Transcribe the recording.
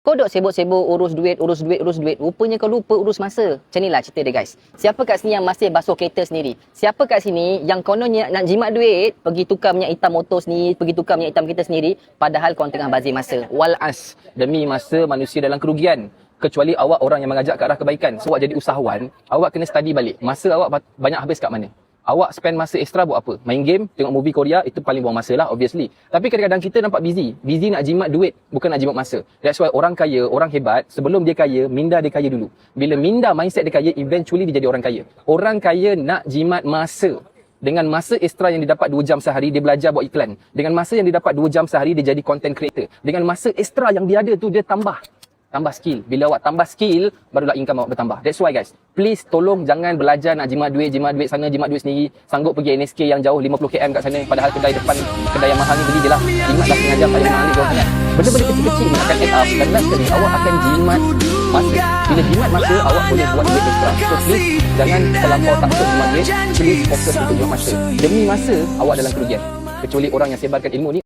Kau duk sibuk-sibuk urus duit. Rupanya kau lupa urus masa. Macam inilah cerita dia, guys. Siapa kat sini yang masih basuh kereta sendiri? Siapa kat sini yang kononnya nak jimat duit, pergi tukar minyak hitam motor sendiri, pergi tukar minyak hitam kita sendiri, padahal kau tengah bazir masa. Walas, demi masa manusia dalam kerugian. Kecuali awak orang yang mengajak ke arah kebaikan. So, awak jadi usahawan, awak kena study balik. Masa awak banyak habis kat mana? Awak spend masa extra buat apa? Main game, tengok movie Korea, itu paling buang masa lah, obviously. Tapi kadang-kadang kita nampak busy. Busy nak jimat duit, bukan nak jimat masa. That's why orang kaya, orang hebat, sebelum dia kaya, minda dia kaya dulu. Bila minda mindset dia kaya, eventually dia jadi orang kaya. Orang kaya nak jimat masa. Dengan masa extra yang dia dapat 2 jam sehari, dia belajar buat iklan. Dengan masa yang dia dapat 2 jam sehari, dia jadi content creator. Dengan masa extra yang dia ada tu, dia tambah skill. Bila awak tambah skill, barulah income awak bertambah. That's why, guys, please tolong jangan belajar nak jimat duit sana, jimat duit sendiri. Sanggup pergi NSK yang jauh 50 km kat sana, padahal kedai depan, kedai yang mahal ni beli je lah. Jimatlah setengah jam, paling mahal ni jauh sangat. Benda-benda kecil-kecil ni akan add up, dan last sekali awak akan jimat masa. Bila jimat masa, awak boleh buat duit extra. So please, jangan terlampau takut jimat duit. Please fokus untuk jimat masa. Demi masa, awak dalam kerugian. Kecuali orang yang sebarkan ilmu ni